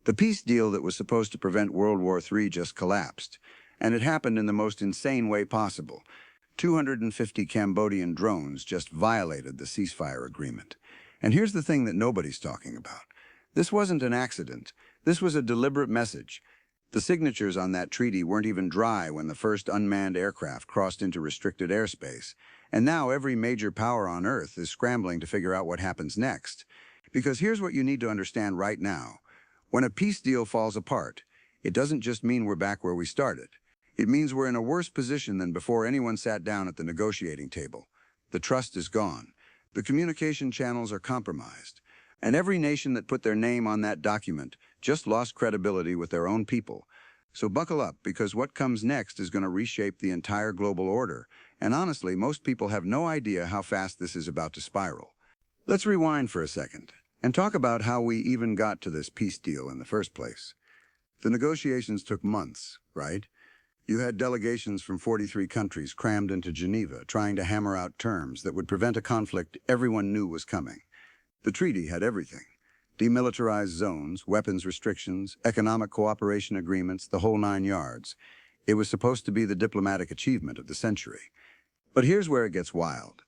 The peace deal that was supposed to prevent World War III just collapsed, and it happened in the most insane way possible. 250 Cambodian drones just violated the ceasefire agreement. And here's the thing that nobody's talking about. This wasn't an accident. This was a deliberate message. The signatures on that treaty weren't even dry when the first unmanned aircraft crossed into restricted airspace. And now every major power on Earth is scrambling to figure out what happens next. Because here's what you need to understand right now. When a peace deal falls apart, it doesn't just mean we're back where we started. It means we're in a worse position than before anyone sat down at the negotiating table. The trust is gone. The communication channels are compromised. And every nation that put their name on that document just lost credibility with their own people. So buckle up, because what comes next is going to reshape the entire global order. And honestly, most people have no idea how fast this is about to spiral. Let's rewind for a second and talk about how we even got to this peace deal in the first place. The negotiations took months, right? You had delegations from 43 countries crammed into Geneva trying to hammer out terms that would prevent a conflict everyone knew was coming. The treaty had everything: demilitarized zones, weapons restrictions, economic cooperation agreements, the whole 9 yards. It was supposed to be the diplomatic achievement of the century. But here's where it gets wild.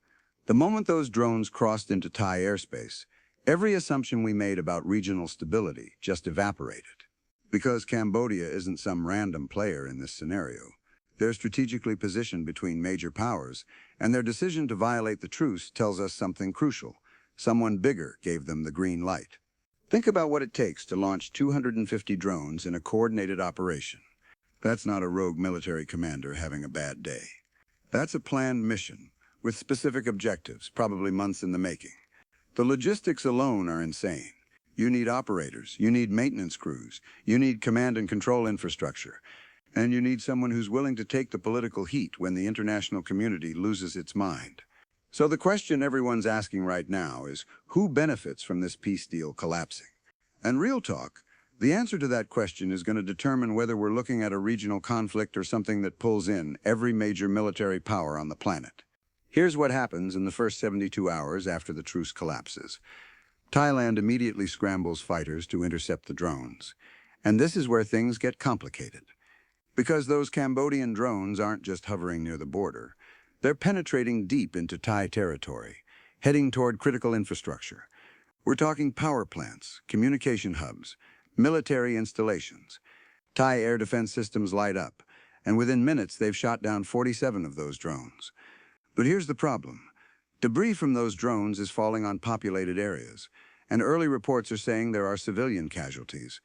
The moment those drones crossed into Thai airspace, every assumption we made about regional stability just evaporated. Because Cambodia isn't some random player in this scenario. They're strategically positioned between major powers, and their decision to violate the truce tells us something crucial. Someone bigger gave them the green light. Think about what it takes to launch 250 drones in a coordinated operation. That's not a rogue military commander having a bad day. That's a planned mission, with specific objectives, probably months in the making. The logistics alone are insane. You need operators, you need maintenance crews, you need command and control infrastructure, and you need someone who's willing to take the political heat when the international community loses its mind. So the question everyone's asking right now is, who benefits from this peace deal collapsing? And real talk, the answer to that question is going to determine whether we're looking at a regional conflict or something that pulls in every major military power on the planet. Here's what happens in the first 72 hours after the truce collapses. Thailand immediately scrambles fighters to intercept the drones. And this is where things get complicated. Because those Cambodian drones aren't just hovering near the border. They're penetrating deep into Thai territory, heading toward critical infrastructure. We're talking power plants, communication hubs, military installations. Thai air defense systems light up, and within minutes they've shot down 47 of those drones. But here's the problem. Debris from those drones is falling on populated areas, and early reports are saying there are civilian casualties.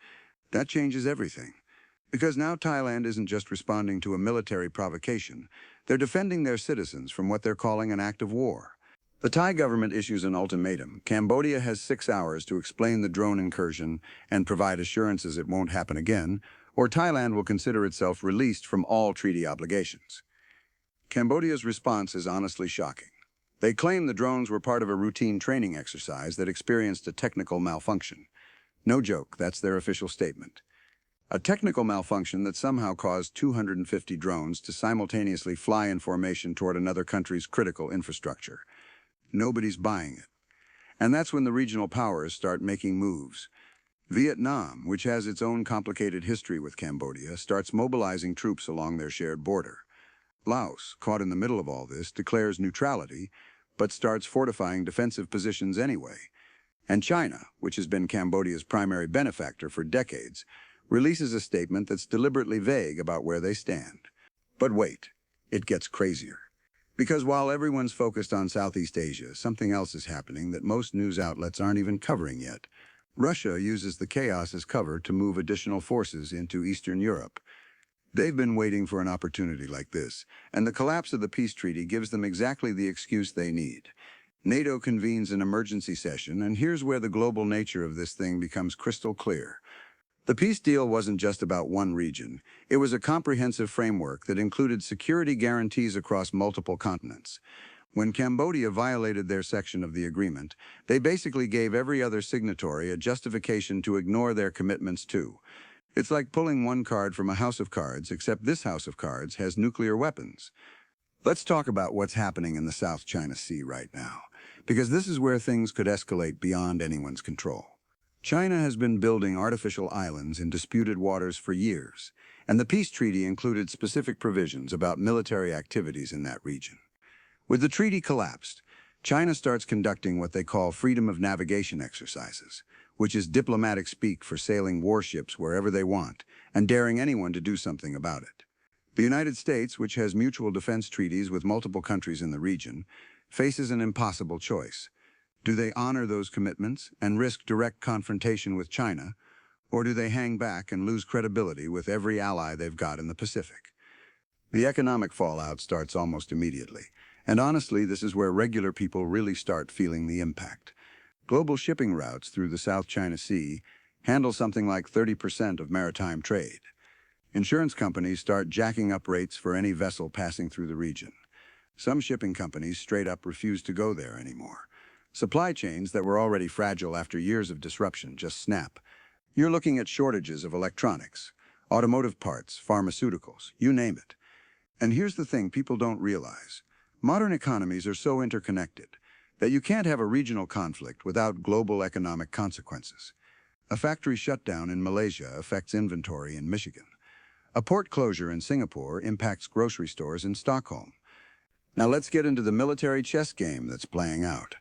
That changes everything. Because now Thailand isn't just responding to a military provocation, they're defending their citizens from what they're calling an act of war. The Thai government issues an ultimatum. Cambodia has 6 hours to explain the drone incursion and provide assurances it won't happen again, or Thailand will consider itself released from all treaty obligations. Cambodia's response is honestly shocking. They claim the drones were part of a routine training exercise that experienced a technical malfunction. No joke, that's their official statement. A technical malfunction that somehow caused 250 drones to simultaneously fly in formation toward another country's critical infrastructure. Nobody's buying it. And that's when the regional powers start making moves. Vietnam, which has its own complicated history with Cambodia, starts mobilizing troops along their shared border. Laos, caught in the middle of all this, declares neutrality, but starts fortifying defensive positions anyway. And China, which has been Cambodia's primary benefactor for decades, releases a statement that's deliberately vague about where they stand. But wait, it gets crazier. Because while everyone's focused on Southeast Asia, something else is happening that most news outlets aren't even covering yet. Russia uses the chaos as cover to move additional forces into Eastern Europe. They've been waiting for an opportunity like this, and the collapse of the peace treaty gives them exactly the excuse they need. NATO convenes an emergency session, and here's where the global nature of this thing becomes crystal clear. The peace deal wasn't just about one region. It was a comprehensive framework that included security guarantees across multiple continents. When Cambodia violated their section of the agreement, they basically gave every other signatory a justification to ignore their commitments too. It's like pulling one card from a house of cards, except this house of cards has nuclear weapons. Let's talk about what's happening in the South China Sea right now, because this is where things could escalate beyond anyone's control. China has been building artificial islands in disputed waters for years, and the peace treaty included specific provisions about military activities in that region. With the treaty collapsed, China starts conducting what they call freedom of navigation exercises, which is diplomatic speak for sailing warships wherever they want and daring anyone to do something about it. The United States, which has mutual defense treaties with multiple countries in the region, faces an impossible choice. Do they honor those commitments and risk direct confrontation with China, or do they hang back and lose credibility with every ally they've got in the Pacific? The economic fallout starts almost immediately, and honestly, this is where regular people really start feeling the impact. Global shipping routes through the South China Sea handle something like 30% of maritime trade. Insurance companies start jacking up rates for any vessel passing through the region. Some shipping companies straight up refuse to go there anymore. Supply chains that were already fragile after years of disruption just snap. You're looking at shortages of electronics, automotive parts, pharmaceuticals, you name it. And here's the thing people don't realize. Modern economies are so interconnected that you can't have a regional conflict without global economic consequences. A factory shutdown in Malaysia affects inventory in Michigan. A port closure in Singapore impacts grocery stores in Stockholm. Now let's get into the military chess game that's playing out,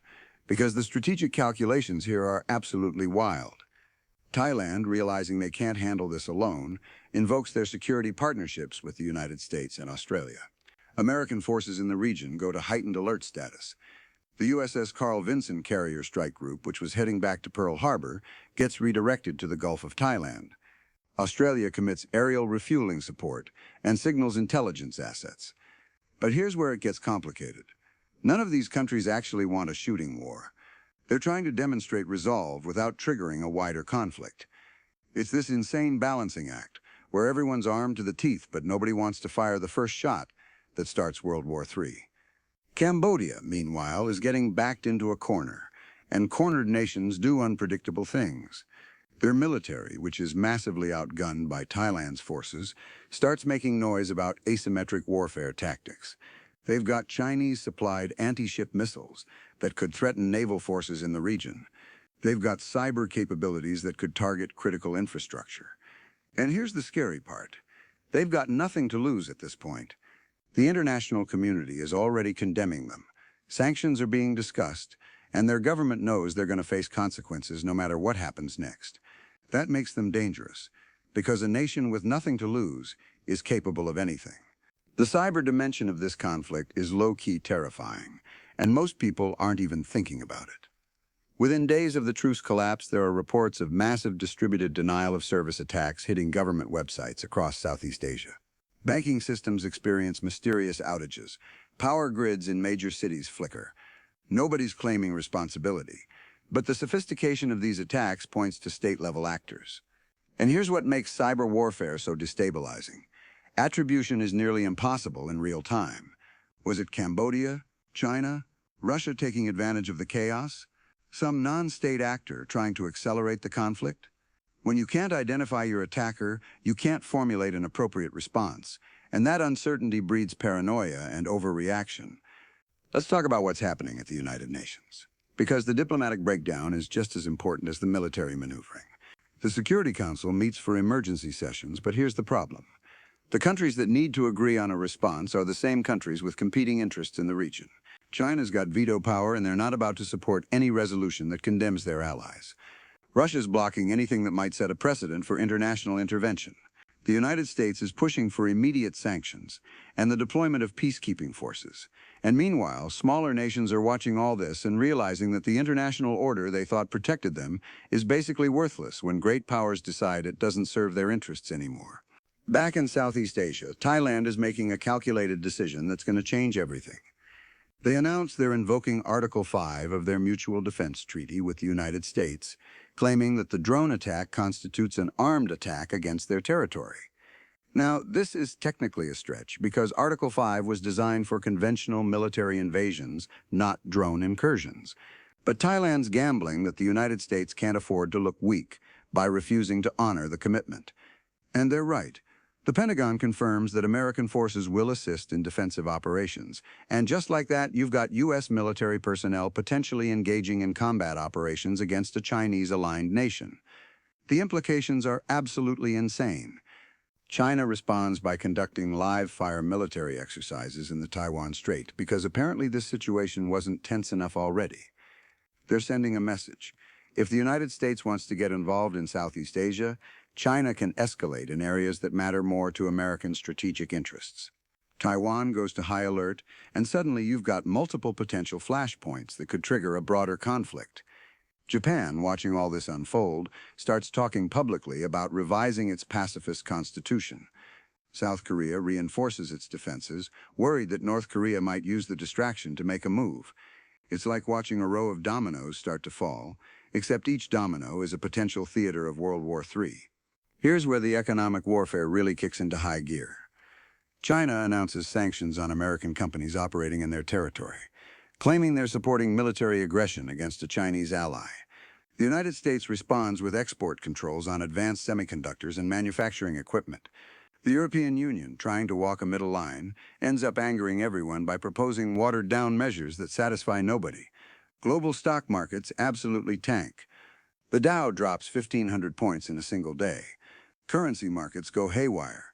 because the strategic calculations here are absolutely wild. Thailand, realizing they can't handle this alone, invokes their security partnerships with the United States and Australia. American forces in the region go to heightened alert status. The USS Carl Vinson carrier strike group, which was heading back to Pearl Harbor, gets redirected to the Gulf of Thailand. Australia commits aerial refueling support and signals intelligence assets. But here's where it gets complicated. None of these countries actually want a shooting war. They're trying to demonstrate resolve without triggering a wider conflict. It's this insane balancing act, where everyone's armed to the teeth but nobody wants to fire the first shot, that starts World War III. Cambodia, meanwhile, is getting backed into a corner, and cornered nations do unpredictable things. Their military, which is massively outgunned by Thailand's forces, starts making noise about asymmetric warfare tactics. They've got Chinese-supplied anti-ship missiles that could threaten naval forces in the region. They've got cyber capabilities that could target critical infrastructure. And here's the scary part. They've got nothing to lose at this point. The international community is already condemning them. Sanctions are being discussed, and their government knows they're going to face consequences no matter what happens next. That makes them dangerous, because a nation with nothing to lose is capable of anything. The cyber dimension of this conflict is low-key terrifying, and most people aren't even thinking about it. Within days of the truce collapse, there are reports of massive distributed denial-of-service attacks hitting government websites across Southeast Asia. Banking systems experience mysterious outages. Power grids in major cities flicker. Nobody's claiming responsibility, but the sophistication of these attacks points to state-level actors. And here's what makes cyber warfare so destabilizing. Attribution is nearly impossible in real time. Was it Cambodia, China, Russia taking advantage of the chaos? Some non-state actor trying to accelerate the conflict? When you can't identify your attacker, you can't formulate an appropriate response, and that uncertainty breeds paranoia and overreaction. Let's talk about what's happening at the United Nations, because the diplomatic breakdown is just as important as the military maneuvering. The Security Council meets for emergency sessions, but here's the problem. The countries that need to agree on a response are the same countries with competing interests in the region. China's got veto power, and they're not about to support any resolution that condemns their allies. Russia's blocking anything that might set a precedent for international intervention. The United States is pushing for immediate sanctions and the deployment of peacekeeping forces. And meanwhile, smaller nations are watching all this and realizing that the international order they thought protected them is basically worthless when great powers decide it doesn't serve their interests anymore. Back in Southeast Asia, Thailand is making a calculated decision that's going to change everything. They announced they're invoking Article 5 of their Mutual Defense Treaty with the United States, claiming that the drone attack constitutes an armed attack against their territory. Now, this is technically a stretch because Article 5 was designed for conventional military invasions, not drone incursions. But Thailand's gambling that the United States can't afford to look weak by refusing to honor the commitment. And they're right. The Pentagon confirms that American forces will assist in defensive operations, and just like that, you've got U.S. military personnel potentially engaging in combat operations against a Chinese-aligned nation. The implications are absolutely insane. China responds by conducting live-fire military exercises in the Taiwan Strait because apparently this situation wasn't tense enough already. They're sending a message. If the United States wants to get involved in Southeast Asia, China can escalate in areas that matter more to American strategic interests. Taiwan goes to high alert, and suddenly you've got multiple potential flashpoints that could trigger a broader conflict. Japan, watching all this unfold, starts talking publicly about revising its pacifist constitution. South Korea reinforces its defenses, worried that North Korea might use the distraction to make a move. It's like watching a row of dominoes start to fall, except each domino is a potential theater of World War III. Here's where the economic warfare really kicks into high gear. China announces sanctions on American companies operating in their territory, claiming they're supporting military aggression against a Chinese ally. The United States responds with export controls on advanced semiconductors and manufacturing equipment. The European Union, trying to walk a middle line, ends up angering everyone by proposing watered-down measures that satisfy nobody. Global stock markets absolutely tank. The Dow drops 1,500 points in a single day. Currency markets go haywire.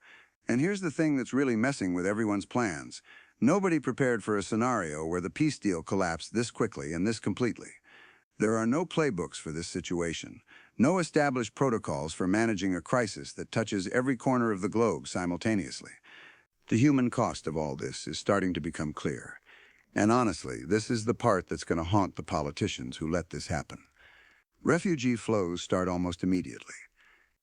And here's the thing that's really messing with everyone's plans. Nobody prepared for a scenario where the peace deal collapsed this quickly and this completely. There are no playbooks for this situation, no established protocols for managing a crisis that touches every corner of the globe simultaneously. The human cost of all this is starting to become clear. And honestly, this is the part that's going to haunt the politicians who let this happen. Refugee flows start almost immediately.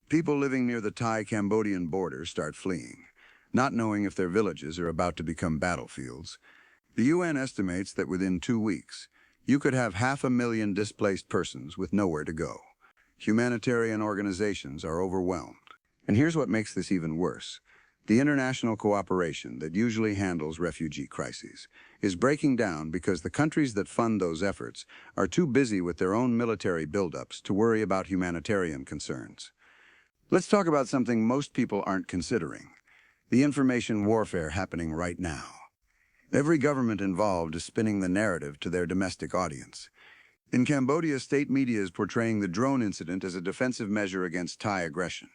People living near the Thai-Cambodian border start fleeing, not knowing if their villages are about to become battlefields. The UN estimates that within 2 weeks, you could have 500,000 displaced persons with nowhere to go. Humanitarian organizations are overwhelmed. And here's what makes this even worse. The international cooperation that usually handles refugee crises is breaking down because the countries that fund those efforts are too busy with their own military buildups to worry about humanitarian concerns. Let's talk about something most people aren't considering: the information warfare happening right now. Every government involved is spinning the narrative to their domestic audience. In Cambodia, state media is portraying the drone incident as a defensive measure against Thai aggression.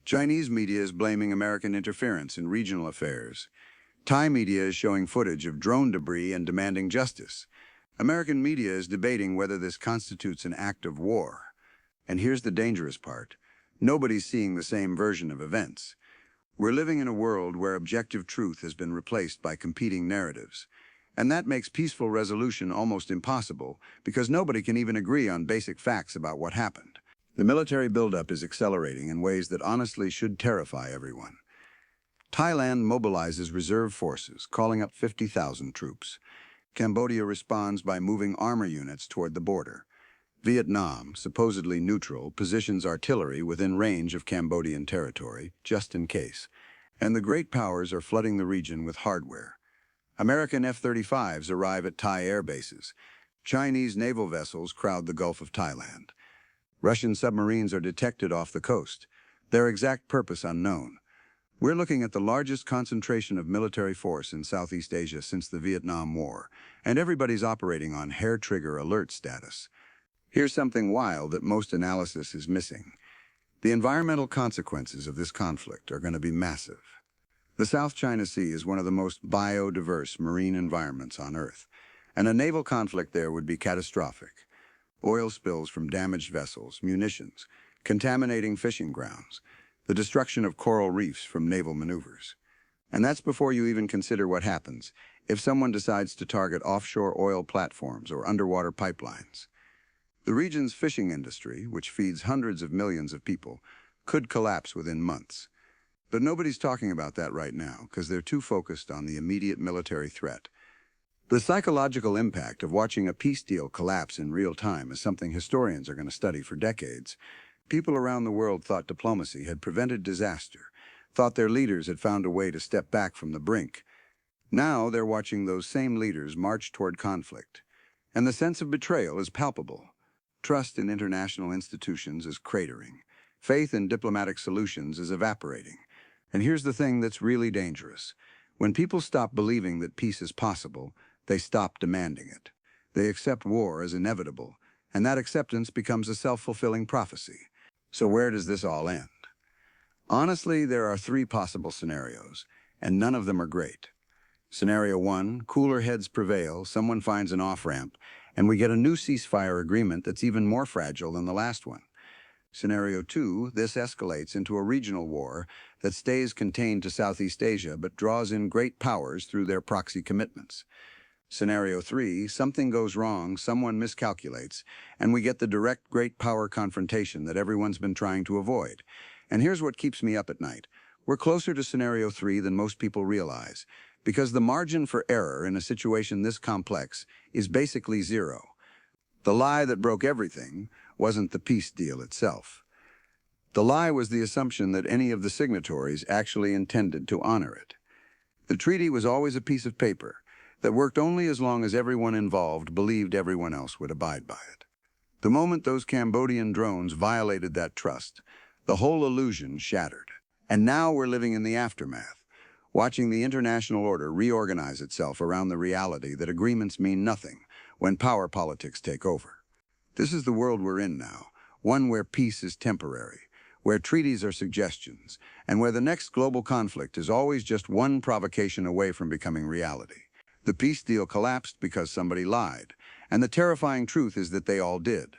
Chinese media is blaming American interference in regional affairs. Thai media is showing footage of drone debris and demanding justice. American media is debating whether this constitutes an act of war. And here's the dangerous part: nobody's seeing the same version of events. We're living in a world where objective truth has been replaced by competing narratives. And that makes peaceful resolution almost impossible because nobody can even agree on basic facts about what happened. The military buildup is accelerating in ways that honestly should terrify everyone. Thailand mobilizes reserve forces, calling up 50,000 troops. Cambodia responds by moving armor units toward the border. Vietnam, supposedly neutral, positions artillery within range of Cambodian territory, just in case. And the great powers are flooding the region with hardware. American F-35s arrive at Thai air bases. Chinese naval vessels crowd the Gulf of Thailand. Russian submarines are detected off the coast, their exact purpose unknown. We're looking at the largest concentration of military force in Southeast Asia since the Vietnam War, and everybody's operating on hair-trigger alert status. Here's something wild that most analysis is missing. The environmental consequences of this conflict are going to be massive. The South China Sea is one of the most biodiverse marine environments on Earth, and a naval conflict there would be catastrophic. Oil spills from damaged vessels, munitions, contaminating fishing grounds, the destruction of coral reefs from naval maneuvers. And that's before you even consider what happens if someone decides to target offshore oil platforms or underwater pipelines. The region's fishing industry, which feeds hundreds of millions of people, could collapse within months. But nobody's talking about that right now because they're too focused on the immediate military threat. The psychological impact of watching a peace deal collapse in real time is something historians are going to study for decades. People around the world thought diplomacy had prevented disaster, thought their leaders had found a way to step back from the brink. Now they're watching those same leaders march toward conflict. And the sense of betrayal is palpable. Trust in international institutions is cratering. Faith in diplomatic solutions is evaporating. And here's the thing that's really dangerous. When people stop believing that peace is possible, they stop demanding it. They accept war as inevitable, and that acceptance becomes a self-fulfilling prophecy. So where does this all end? Honestly, there are three possible scenarios, and none of them are great. Scenario 1, cooler heads prevail, someone finds an off-ramp, and we get a new ceasefire agreement that's even more fragile than the last one. Scenario 2, this escalates into a regional war that stays contained to Southeast Asia but draws in great powers through their proxy commitments. Scenario 3, something goes wrong, someone miscalculates, and we get the direct great power confrontation that everyone's been trying to avoid. And here's what keeps me up at night. We're closer to Scenario 3 than most people realize, because the margin for error in a situation this complex is basically zero. The lie that broke everything wasn't the peace deal itself. The lie was the assumption that any of the signatories actually intended to honor it. The treaty was always a piece of paper that worked only as long as everyone involved believed everyone else would abide by it. The moment those Cambodian drones violated that trust, the whole illusion shattered. And now we're living in the aftermath, watching the international order reorganize itself around the reality that agreements mean nothing when power politics take over. This is the world we're in now, one where peace is temporary, where treaties are suggestions, and where the next global conflict is always just one provocation away from becoming reality. The peace deal collapsed because somebody lied, and the terrifying truth is that they all did.